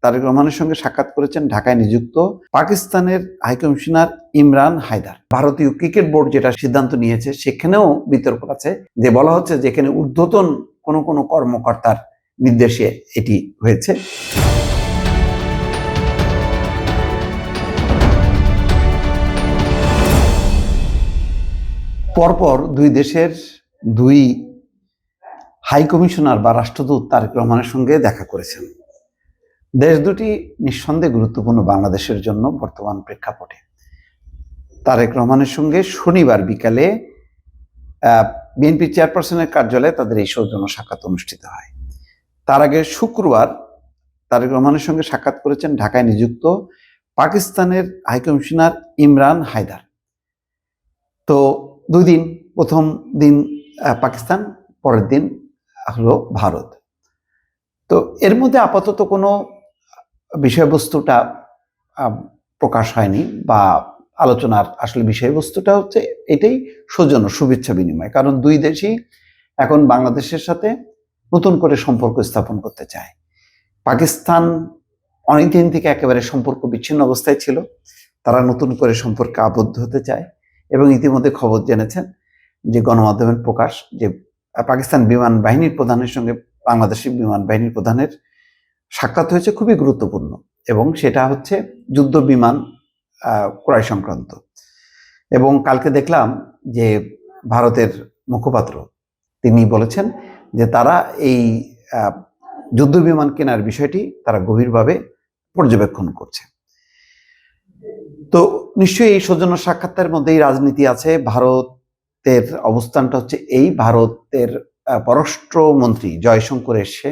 তারেক রহমানের সঙ্গে সাক্ষাৎ করেছেন ঢাকায় নিযুক্ত পাকিস্তানের হাইকমিশনার ইমরান হায়দার। ভারতীয় ক্রিকেট বোর্ড যেটা সিদ্ধান্ত নিয়েছে সেখানেও বিতর্ক আছে, যে বলা হচ্ছে যেখানে ঊর্ধ্বতন কোনো কর্মকর্তার নির্দেশে এটি হয়েছে। পরপর দুই দেশের দুই হাই কমিশনার বা রাষ্ট্রদূত তারেক রহমানের সঙ্গে দেখা করেছেন। দেশ দুটি নিঃসন্দেহে গুরুত্বপূর্ণ বাংলাদেশের জন্য বর্তমান প্রেক্ষাপটে। তারেক রহমানের সঙ্গে শনিবার বিকালে বিএনপি চেয়ারপারসনের কার্যালয়ে তাদের এই সৌজন্য সাক্ষাৎ অনুষ্ঠিত হয়। তার আগে শুক্রবার তারেক রহমানের সঙ্গে সাক্ষাৎ করেছেন ঢাকায় নিযুক্ত পাকিস্তানের হাইকমিশনার ইমরান হায়দার। তো দুই দিন, প্রথম দিন পাকিস্তান, পরের দিন হলো ভারত। তো এর মধ্যে আপাতত কোনো বিষয়বস্তুটা প্রকাশ হয়নি, বা আলোচনার আসলে বিষয়বস্তুটা হচ্ছে এটাই সৌজন্য শুভেচ্ছা বিনিময়। কারণ দুই দেশই এখন বাংলাদেশের সাথে নতুন করে সম্পর্ক স্থাপন করতে চায়। পাকিস্তান অনেকদিন থেকে একেবারে সম্পর্ক বিচ্ছিন্ন অবস্থায় ছিল, তারা নতুন করে সম্পর্কে আবদ্ধ হতে চায়। এবং ইতিমধ্যে খবর জেনেছেন যে গণমাধ্যমের প্রকাশ, যে পাকিস্তান বিমান বাহিনীর প্রধানের সঙ্গে বাংলাদেশের বিমান বাহিনীর প্রধানের সাক্ষাৎ হয়েছে, খুবই গুরুত্বপূর্ণ, এবং সেটা হচ্ছে যুদ্ধ বিমান ক্রয় সংক্রান্ত। এবং কালকে দেখলাম যে ভারতের মুখপাত্র তিনি বলেছেন যে তারা এই যুদ্ধ বিমান কেনার বিষয়টি তারা গভীরভাবে পর্যবেক্ষণ করছে। তো নিশ্চয়ই এই সৌজন্য সাক্ষাতের মধ্যেই রাজনীতি আছে। ভারতের অবস্থানটা হচ্ছে এই, ভারতের পররাষ্ট্রমন্ত্রী জয়শঙ্কর এসে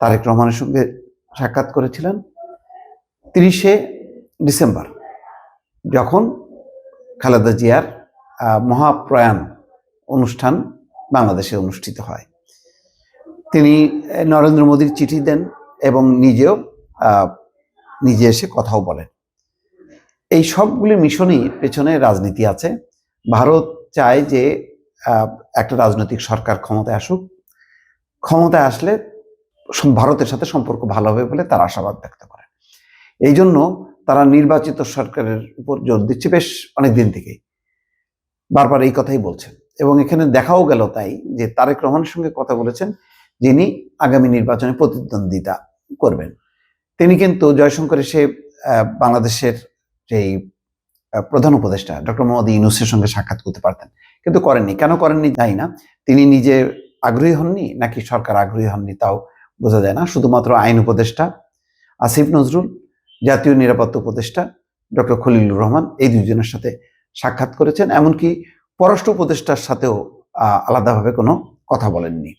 তারেক রহমানের সঙ্গে সাক্ষাৎ করেছিলেন 30শে ডিসেম্বর, যখন খালেদা জিয়ার মহাপ্রয়াণ অনুষ্ঠান বাংলাদেশে অনুষ্ঠিত হয়। তিনি নরেন্দ্র মোদীর চিঠি দেন এবং নিজে এসে কথাও বলেন। এই সবগুলি মিশনই পেছনে রাজনীতি আছে। ভারত চায় যে একটা রাজনৈতিক সরকার ক্ষমতায় আসুক, ক্ষমতায় আসলে ভারতের সাথে সম্পর্ক ভালো হবে বলে তারা আশাবাদ ব্যক্ত করে। এই জন্য তারা নির্বাচিত সরকারের উপর জোর দিচ্ছে বেশ অনেকদিন থেকেই, বারবার এই কথাই বলছেন। এবং এখানে দেখাও গেল তাই যে তারেক রহমানের সঙ্গে কথা বলেছেন যিনি আগামী নির্বাচনে প্রতিদ্বন্দ্বিতা করবেন। তিনি কিন্তু জয়শঙ্কর এসে বাংলাদেশের যেই প্রধান উপদেষ্টা ডক্টর মোহাম্মদ ইউনূসের সঙ্গে সাক্ষাৎ করতে পারতেন, কিন্তু করেননি। কেন করেননি জানি না, তিনি নিজে আগ্রহী হননি নাকি সরকার আগ্রহী হননি তাও বোঝা যায় না। শুধুমাত্র আইন উপদেষ্টা আসিফ নজরুল, জাতীয় নিরাপত্তা উপদেষ্টা ডক্টর খলিলুর রহমান, এই দুইজনের সাথে সাক্ষাৎ করেছেন। এমনকি পররাষ্ট্র উপদেষ্টার সাথেও আলাদাভাবে কোনো কথা বলেননি।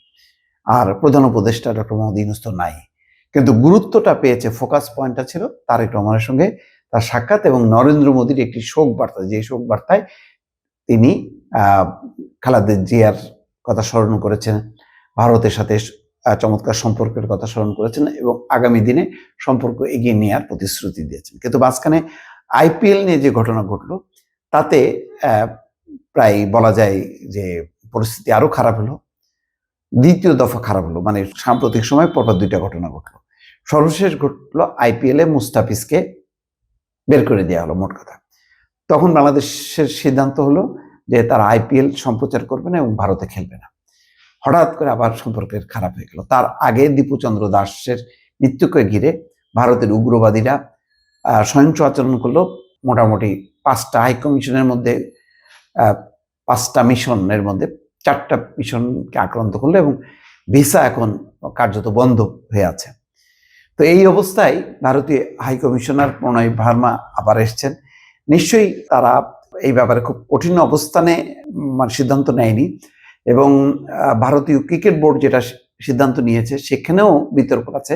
আর প্রধান উপদেষ্টা ডক্টর মোহাম্মদ ইউনূস তো নাই। কিন্তু গুরুত্বটা পেয়েছে, ফোকাস পয়েন্টটা ছিল তারেক রহমানের সঙ্গে তার সাক্ষাৎ এবং নরেন্দ্র মোদীর একটি শোক বার্তা, যে শোক বার্তায় তিনি খালেদা জিয়ার কথা স্মরণ করেছেন, ভারতের সাথে চমৎকার সম্পর্কের কথা স্মরণ করেছেন এবং আগামী দিনে সম্পর্ক এগিয়ে নেওয়ার প্রতিশ্রুতি দিয়েছেন। কিন্তু মাঝখানে আইপিএল নিয়ে যে ঘটনা ঘটলো তাতে প্রায় বলা যায় যে পরিস্থিতি আরো খারাপ হলো, দ্বিতীয় দফা খারাপ হলো। মানে সাম্প্রতিক সময় পরপর দুইটা ঘটনা ঘটলো। সর্বশেষ ঘটলো আইপিএলে মুস্তাফিজকে বের করে দেওয়া হলো, মোট কথা। তখন বাংলাদেশের সিদ্ধান্ত হলো যে তারা আইপিএল সম্প্রচার করবে না এবং ভারতে খেলবে না। হঠাৎ করে আবার সম্পর্কের খারাপ হয়ে গেল। তার আগে দীপুচন্দ্র দাসের মৃত্যুকে ঘিরে ভারতের উগ্রবাদীরা সহিংস আচরণ করলো। মোটামুটি 5টা হাইকমিশনের মধ্যে 5টা মিশনের মধ্যে 4টা মিশনকে আক্রান্ত করলো এবং ভিসা এখন কার্যত বন্ধ হয়ে আছে। তো এই অবস্থায় ভারতীয় হাইকমিশনার প্রণয় ভার্মা আবার এসছেন। নিশ্চয়ই তারা এই ব্যাপারে খুব কঠিন অবস্থানে সিদ্ধান্ত নেয়নি, এবং ভারতীয় ক্রিকেট বোর্ড যেটা সিদ্ধান্ত নিয়েছে সেখানেও বিতর্ক আছে,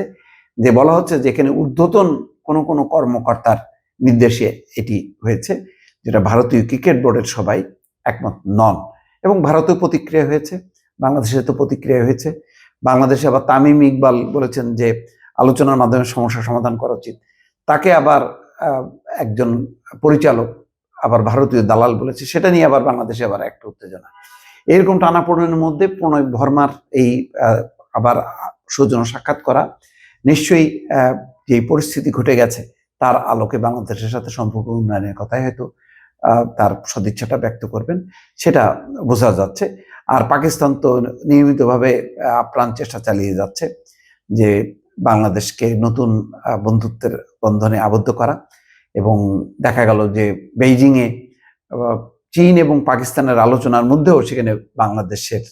যে বলা হচ্ছে যেখানে ঊর্ধ্বতন কোনো কর্মকর্তার নির্দেশে এটি হয়েছে, যেটা ভারতীয় ক্রিকেট বোর্ডের সবাই একমত নন। এবং ভারতেও প্রতিক্রিয়া হয়েছে, বাংলাদেশে তো প্রতিক্রিয়া হয়েছে। বাংলাদেশে আবার তামিম ইকবাল বলেছেন যে আলোচনার মাধ্যমে সমস্যা সমাধান করা উচিত। তাকে আবার একজন পরিচালক আবার ভারতীয় দালাল বলেছে, সেটা নিয়ে আবার বাংলাদেশে আবার একটা উত্তেজনা। এরকম টানাপোড়েনের মধ্যে প্রণয় ভার্মার এই আবার সৌজন্য সাক্ষাৎ করা নিশ্চয়ই যেই পরিস্থিতি ঘটে গেছে তার আলোকে বাংলাদেশের সাথে সম্পর্ক উন্নয়নের কথাই হয়তো তার সদিচ্ছাটা ব্যক্ত করবেন, সেটা বোঝা যাচ্ছে। আর পাকিস্তান তো নিয়মিতভাবে আপ্রাণ চেষ্টা চালিয়ে যাচ্ছে যে বাংলাদেশকে নতুন বন্ধুত্বের বন্ধনে আবদ্ধ করা। এবং দেখা গেল যে বেইজিংয়ে চীন এবং পাকিস্তানের আলোচনার মধ্যেও সেখানে বাংলাদেশের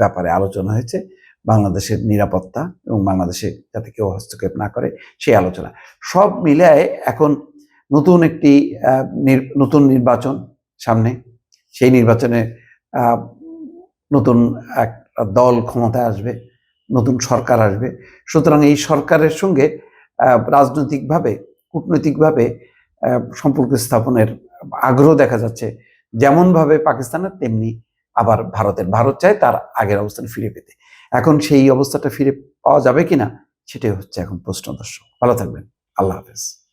ব্যাপারে আলোচনা হয়েছে, বাংলাদেশের নিরাপত্তা এবং বাংলাদেশে যাতে কেউ হস্তক্ষেপ না করে সেই আলোচনা। সব মিলায় এখন নতুন নির্বাচন সামনে, সেই নির্বাচনে নতুন এক দল ক্ষমতায় আসবে, নতুন সরকার আসবে। সুতরাং এই সরকারের সঙ্গে রাজনৈতিকভাবে কূটনৈতিকভাবে সম্পর্ক স্থাপনের আগ্রহ দেখা যাচ্ছে, যেমনভাবে পাকিস্তানের তেমনি আবার ভারত চায় তার আগের অবস্থান ফিরে পেতে। এখন সেই অবস্থাটা ফিরে পাওয়া যাবে কিনা সেটাই হচ্ছে এখন প্রশ্ন। দর্শক ভালো থাকবেন, আল্লাহ হাফেজ।